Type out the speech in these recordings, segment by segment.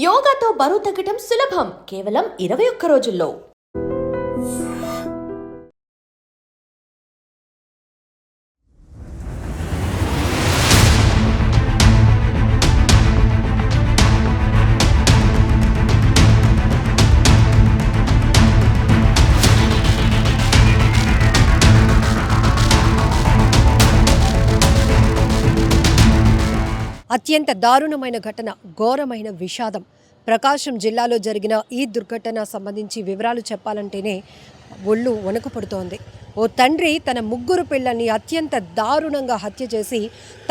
యోగాతో బరువు తగ్గటం సులభం కేవలం 21 రోజుల్లో. అత్యంత దారుణమైన ఘటన, ఘోరమైన విషాదం. ప్రకాశం జిల్లాలో జరిగిన ఈ దుర్ఘటన సంబంధించి వివరాలు చెప్పాలంటేనే ఒళ్ళు వణుకు పుడుతోంది. ఓ తండ్రి తన ముగ్గురు పిల్లల్ని అత్యంత దారుణంగా హత్య చేసి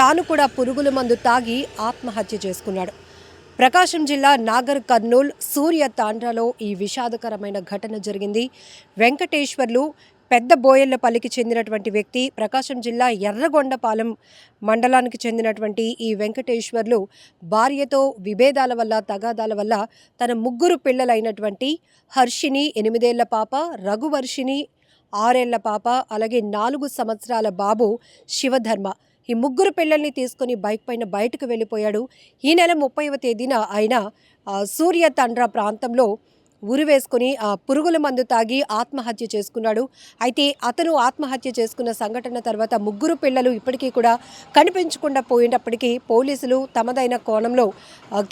తాను కూడా పురుగుల మందు తాగి ఆత్మహత్య చేసుకున్నాడు. ప్రకాశం జిల్లా నాగర్ కర్నూల్ సూర్య తాండ్రాలో ఈ విషాదకరమైన ఘటన జరిగింది. వెంకటేశ్వర్లు పెద్ద బోయళ్లపల్లికి చెందినటువంటి వ్యక్తి. ప్రకాశం జిల్లా ఎర్రగొండపాలెం మండలానికి చెందినటువంటి ఈ వెంకటేశ్వర్లు భార్యతో విభేదాల వల్ల, తగాదాల వల్ల తన ముగ్గురు పిల్లలైనటువంటి హర్షిని 8 ఏళ్ల పాప, రఘువర్షిని 6 ఏళ్ల పాప, అలాగే 4 సంవత్సరాల బాబు శివధర్మ, ఈ ముగ్గురు పిల్లల్ని తీసుకుని బైక్ పైన బయటకు వెళ్ళిపోయాడు. ఈ నెల 30వ తేదీన ఆయన సూర్య తండ్ర ప్రాంతంలో ఉరివేసుకుని పురుగుల మందు తాగి ఆత్మహత్య చేసుకున్నాడు. అయితే అతను ఆత్మహత్య చేసుకున్న సంఘటన తర్వాత ముగ్గురు పిల్లలు ఇప్పటికీ కూడా కనిపించకుండా పోయినప్పటికీ పోలీసులు తమదైన కోణంలో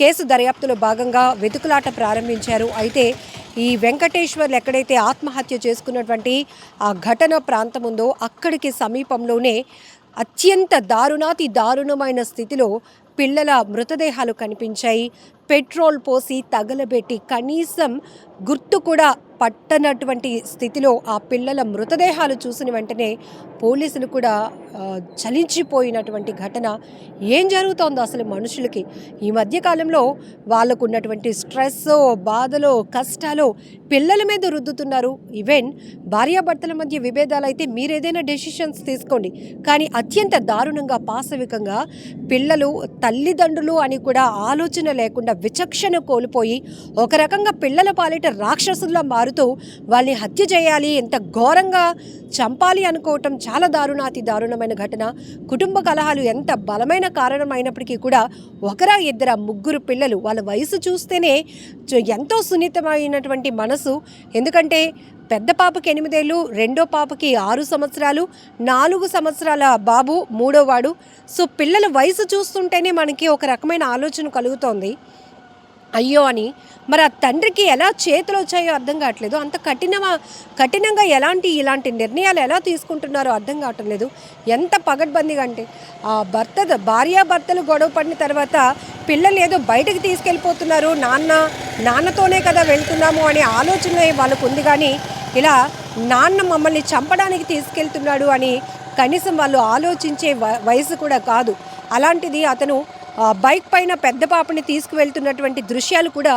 కేసు దర్యాప్తులో భాగంగా వెతుకులాట ప్రారంభించారు. అయితే ఈ వెంకటేశ్వర్లు ఎక్కడైతే ఆత్మహత్య చేసుకున్నటువంటి ఆ ఘటన ప్రాంతం ఉందో అక్కడికి సమీపంలోనే అత్యంత దారుణాతి దారుణమైన స్థితిలో పిల్లల మృతదేహాలు కనిపించాయి. పెట్రోల్ పోసి తగలబెట్టి కనీసం గుర్తు కూడా పట్టనటువంటి స్థితిలో ఆ పిల్లల మృతదేహాలు చూసిన వెంటనే పోలీసులు కూడా చలించిపోయినటువంటి ఘటన. ఏం జరుగుతోందో అసలు మనుషులకి ఈ మధ్యకాలంలో వాళ్ళకు ఉన్నటువంటి స్ట్రెస్, బాధలో, కష్టాలు పిల్లల మీద రుద్దుతున్నారు. ఈవెన్ భార్యాభర్తల మధ్య విభేదాలు అయితే మీరేదైనా డెసిషన్స్ తీసుకోండి, కానీ అత్యంత దారుణంగా, పాశవికంగా పిల్లలు తల్లిదండ్రులు అని కూడా ఆలోచన లేకుండా విచక్షణ కోల్పోయి ఒక రకంగా పిల్లల పాలిట రాక్షసుల్లా మారుతూ వాళ్ళని హత్య చేయాలి, ఎంత ఘోరంగా చంపాలి అనుకోవటం చాలా దారుణాతి దారుణమైన ఘటన. కుటుంబ కలహాలు ఎంత బలమైన కారణం అయినప్పటికీ కూడా ఒకరా ఇద్దరా ముగ్గురు పిల్లలు, వాళ్ళ వయసు చూస్తేనే ఎంతో సున్నితమైనటువంటి మనసు. ఎందుకంటే పెద్ద పాపకి 8 ఏళ్ళు, రెండో పాపకి 6 సంవత్సరాలు, 4 సంవత్సరాల బాబు మూడోవాడు. సో పిల్లల వయసు చూస్తుంటేనే మనకి ఒక రకమైన ఆలోచన కలుగుతోంది, అయ్యో అని. మరి ఆ తండ్రికి ఎలా చేతులు వచ్చాయో అర్థం కావట్లేదు. అంత కఠినంగా ఇలాంటి నిర్ణయాలు ఎలా తీసుకుంటున్నారో అర్థం కావటం లేదు. ఎంత పగడ్బందీగా అంటే భార్యాభర్తలు గొడవ పడిన తర్వాత పిల్లలు ఏదో బయటకు తీసుకెళ్ళిపోతున్నారు, నాన్నతోనే కదా వెళ్తున్నాము అనే ఆలోచన వాళ్ళకు ఉంది. కానీ ఇలా నాన్న మమ్మల్ని చంపడానికి తీసుకెళ్తున్నాడు అని కనీసం వాళ్ళు ఆలోచించే వయసు కూడా కాదు. అలాంటిది అతను బైక్ పైన పెద్ద పాపని తీసుకువెళ్తున్నటువంటి దృశ్యాలు కూడా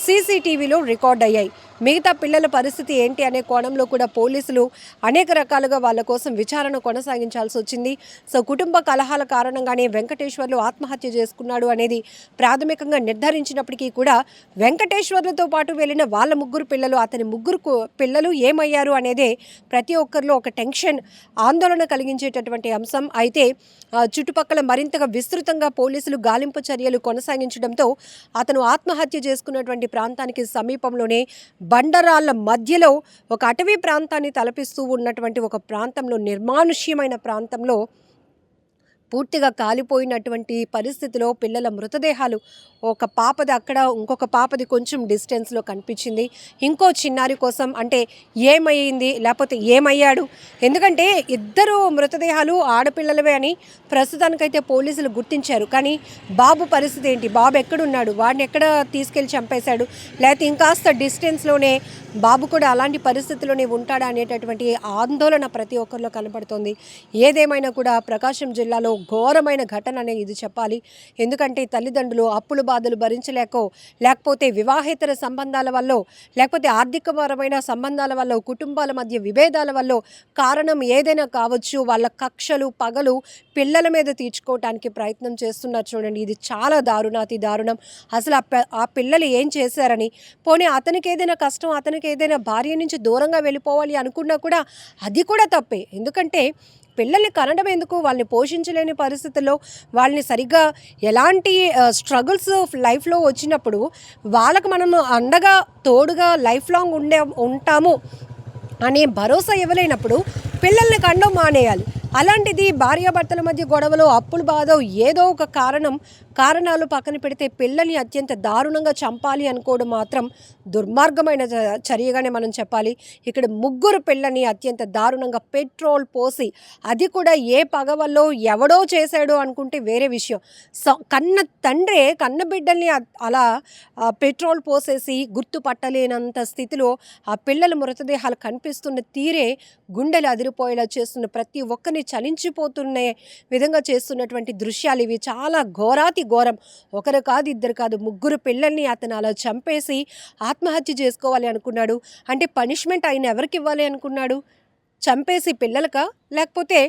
సీసీటీవీలో రికార్డ్ అయ్యాయి. మిగతా పిల్లల పరిస్థితి ఏంటి అనే కోణంలో కూడా పోలీసులు అనేక రకాలుగా వాళ్ళ కోసం విచారణ కొనసాగించాల్సి వచ్చింది. సో కుటుంబ కలహాల కారణంగానే వెంకటేశ్వర్లు ఆత్మహత్య చేసుకున్నాడు అనేది ప్రాథమికంగా నిర్ధారించినప్పటికీ కూడా వెంకటేశ్వర్లతో పాటు వెళ్ళిన వాళ్ళ ముగ్గురు పిల్లలు, అతని ముగ్గురు పిల్లలు ఏమయ్యారు అనేదే ప్రతి ఒక్కరిలో ఒక టెన్షన్, ఆందోళన కలిగించేటటువంటి అంశం. అయితే చుట్టుపక్కల మరింతగా విస్తృతంగా పోలీసులు గాలింపు చర్యలు కొనసాగించడంతో అతను ఆత్మహత్య చేసుకున్నటువంటి ప్రాంతానికి సమీపంలోనే బండరాళ్ళ మధ్యలో ఒక అటవీ ప్రాంతాన్ని తలపిస్తూ ఉన్నటువంటి ఒక ప్రాంతంలో, నిర్మానుష్యమైన ప్రాంతంలో పూర్తిగా కాలిపోయినటువంటి పరిస్థితిలో పిల్లల మృతదేహాలు, ఒక పాపది అక్కడ, ఇంకొక పాపది కొంచెం డిస్టెన్స్లో కనిపించింది. ఇంకో చిన్నారి కోసం అంటే ఏమైంది లేకపోతే ఏమయ్యాడు, ఎందుకంటే ఇద్దరు మృతదేహాలు ఆడపిల్లలవే అని ప్రస్తుతానికైతే పోలీసులు గుర్తించారు. కానీ బాబు పరిస్థితి ఏంటి, బాబు ఎక్కడున్నాడు, వాడిని ఎక్కడ తీసుకెళ్ళి చంపేశాడు, లేకపోతే ఇంకాస్త డిస్టెన్స్లోనే బాబు కూడా అలాంటి పరిస్థితిలోనే ఉంటాడా అనేటటువంటి ఆందోళన ప్రతి ఒక్కరిలో కనపడుతోంది. ఏదేమైనా కూడా ప్రకాశం జిల్లాలో ఘోరమైన ఘటన అనే ఇది చెప్పాలి. ఎందుకంటే తల్లిదండ్రులు అప్పుల బాధలు భరించలేకో, లేకపోతే వివాహేతర సంబంధాల వల్ల, లేకపోతే ఆర్థికపరమైన సంబంధాల వల్ల, కుటుంబాల మధ్య విభేదాల వల్ల, కారణం ఏదైనా కావచ్చు, వాళ్ళ కక్షలు పగలు పిల్లల మీద తీర్చుకోవటానికి ప్రయత్నం చేస్తున్నారు. చూడండి, ఇది చాలా దారుణాతి దారుణం. అసలు ఆ పిల్లలు ఏం చేశారని, పోనీ అతనికి ఏదైనా కష్టం, అతనికి ఏదైనా భార్య నుంచి దూరంగా వెళ్ళిపోవాలి అనుకున్నా కూడా అది కూడా తప్పే. ఎందుకంటే పిల్లల్ని కనడం ఎందుకు, వాళ్ళని పోషించలేని పరిస్థితుల్లో వాళ్ళని సరిగ్గా ఎలాంటి స్ట్రగుల్స్ లైఫ్లో వచ్చినప్పుడు వాళ్ళకు మనం అండగా తోడుగా లైఫ్ లాంగ్ ఉంటాము అనే భరోసా ఇవ్వలేనప్పుడు పిల్లల్ని కండం మానేయాలి. అలాంటిది భార్యాభర్తల మధ్య గొడవలు, అప్పులు బాధ, ఏదో ఒక కారణాలు పక్కన పెడితే పిల్లల్ని అత్యంత దారుణంగా చంపాలి అనుకోవడం మాత్రం దుర్మార్గమైన చర్యగానే మనం చెప్పాలి. ఇక్కడ ముగ్గురు పిల్లని అత్యంత దారుణంగా పెట్రోల్ పోసి, అది కూడా ఏ పగ వల్లో ఎవడో చేశాడో అనుకుంటే వేరే విషయం, కన్న తండ్రే కన్న బిడ్డల్ని అలా పెట్రోల్ పోసేసి గుర్తుపట్టలేనంత స్థితిలో ఆ పిల్లల మృతదేహాలు కనిపిస్తున్న తీరే గుండెలు అదిరిపోయేలా చేస్తున్న, ప్రతి ఒక్కరిని చలించిపోతున్న విధంగా చేస్తున్నటువంటి దృశ్యాలు ఇవి. చాలా ఘోరం. ఒకరు కాదు, ఇద్దరు కాదు, ముగ్గురు పిల్లల్ని అతను అలా చంపేసి ఆత్మహత్య చేసుకోవాలి అనుకున్నాడు. అంటే పనిష్మెంట్ ఆయన ఎవరికి ఇవ్వాలి అనుకున్నాడు? చంపేసి పిల్లలకా, లేకపోతే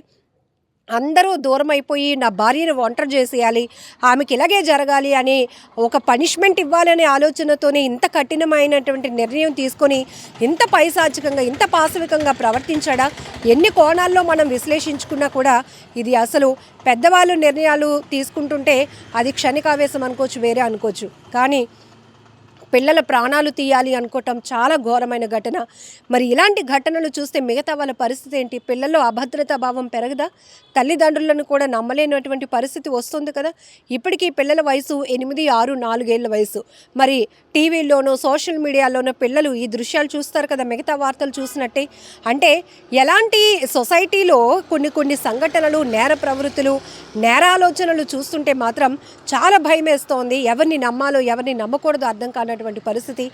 అందరూ దూరం అయిపోయి నా భార్యను ఒంటరి చేసేయాలి, ఆమెకి ఇలాగే జరగాలి అని ఒక పనిష్మెంట్ ఇవ్వాలనే ఆలోచనతోనే ఇంత కఠినమైనటువంటి నిర్ణయం తీసుకొని ఇంత పైశాచికంగా, ఇంత పాశవికంగా ప్రవర్తించాడా? ఎన్ని కోణాల్లో మనం విశ్లేషించుకున్నా కూడా ఇది అసలు పెద్దవాళ్ళు నిర్ణయాలు తీసుకుంటుంటే అది క్షణికావేశం అనుకోవచ్చు, వేరే అనుకోవచ్చు, కానీ పిల్లల ప్రాణాలు తీయాలి అనుకోవటం చాలా ఘోరమైన ఘటన. మరి ఇలాంటి ఘటనలు చూస్తే మిగతా వాళ్ళ పరిస్థితి ఏంటి? పిల్లల్లో అభద్రతా భావం పెరగదా? తల్లిదండ్రులను కూడా నమ్మలేనటువంటి పరిస్థితి వస్తుంది కదా. ఇప్పటికీ పిల్లల వయసు 8, 6, 4 ఏళ్ళ వయసు. మరి టీవీల్లోనో సోషల్ మీడియాలోనో పిల్లలు ఈ దృశ్యాలు చూస్తారు కదా, మిగతా వార్తలు చూసినట్టే. అంటే ఎలాంటి సొసైటీలో కొన్ని సంఘటనలు, నేర ప్రవృత్తులు, నేరాలోచనలు చూస్తుంటే మాత్రం చాలా భయం వేస్తోంది. ఎవరిని నమ్మాలో ఎవరిని నమ్మకూడదో అర్థం కానటువంటి పరిస్థితి.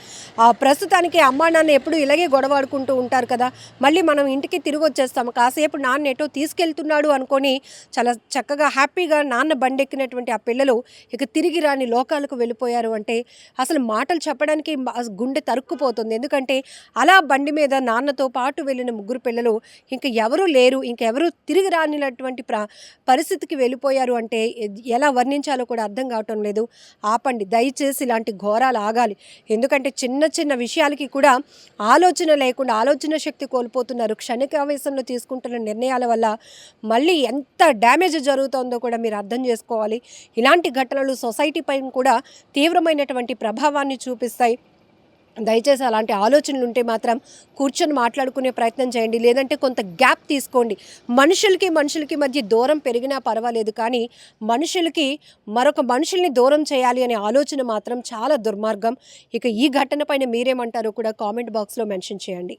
ప్రస్తుతానికి అమ్మా నాన్న ఎప్పుడు ఇలాగే గొడవాడుకుంటూ ఉంటారు కదా, మళ్ళీ మనం ఇంటికి తిరిగి వచ్చేస్తాము, కాసేపు నాన్న ఎటో తీసుకెళ్తున్నాడు అనుకొని చాలా చక్కగా హ్యాపీగా నాన్న బండెక్కినటువంటి ఆ పిల్లలు ఇక తిరిగి రాని లోకాలకు వెళ్ళిపోయారు అంటే అసలు మాటలు చెప్పడానికి గుండె తరుక్కుపోతుంది. ఎందుకంటే అలా బండి మీద నాన్నతో పాటు వెళ్ళిన ముగ్గురు పిల్లలు ఇంక ఎవరూ లేరు, ఇంకెవరూ తిరిగి రానినటువంటి పరిస్థితికి వెళ్ళిపోయారు అంటే ఎలా వర్ణించాలో కూడా అర్థం కావటం లేదు. ఆపండి దయచేసి, ఇలాంటి ఘోరాలు ఆగాలి. ఎందుకంటే చిన్న విషయాలకి కూడా ఆలోచన లేకుండా ఆలోచన శక్తి కోల్పోతున్నారు. క్షణికావేశంలో తీసుకుంటున్న నిర్ణయాల వల్ల మళ్ళీ ఎంత డ్యామేజ్ జరుగుతుందో కూడా మీరు అర్థం చేసుకోవాలి. ఇలాంటి ఘటనలు సొసైటీ పైన కూడా తీవ్రమైనటువంటి ప్రభావాన్ని చూపిస్తాయి. దయచేసి అలాంటి ఆలోచనలు ఉంటే మాత్రం కూర్చొని మాట్లాడుకునే ప్రయత్నం చేయండి, లేదంటే కొంత గ్యాప్ తీసుకోండి. మనుషులకి మధ్య దూరం పెరిగినా పర్వాలేదు, కానీ మనుషులకి మరొక మనుషుల్ని దూరం చేయాలి అనే ఆలోచన మాత్రం చాలా దుర్మార్గం. ఇక ఈ ఘటన పైన మీరేమంటారో కూడా కామెంట్ బాక్స్లో మెన్షన్ చేయండి.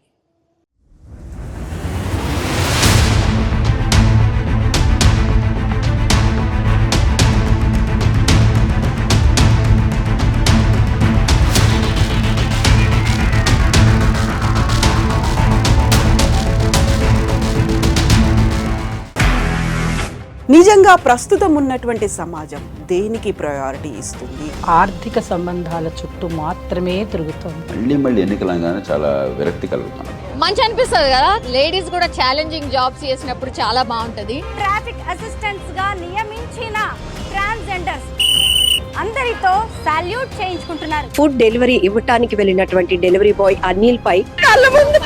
నిజంగా ప్రస్తుతం ఉన్నటువంటి సమాజం దేనికి ప్రయారిటీ ఇస్తుంది? ఆర్థిక సంబంధాల చుట్టూ మాత్రమే తిరుగుతుంది. మళ్ళీ ఎన్నికలంగానే చాలా విరక్తి కలుగుతున్నాం. మంచి అనిపిస్తుంది కదా, లేడీస్ కూడా ఛాలెంజింగ్ జాబ్స్ చేసినప్పుడు చాలా బాగుంటది. ట్రాఫిక్ అసిస్టెంట్స్ గా నియమించిన ట్రాన్స్జెండర్స్ అందరితో సాల్యూట్ చేయించుకుంటున్నారు. ఫుడ్ డెలివరీ ఇవ్వటానికి వెళ్ళినటువంటి డెలివరీ బాయ్ అనిల్ పై కళ్ళ ముందు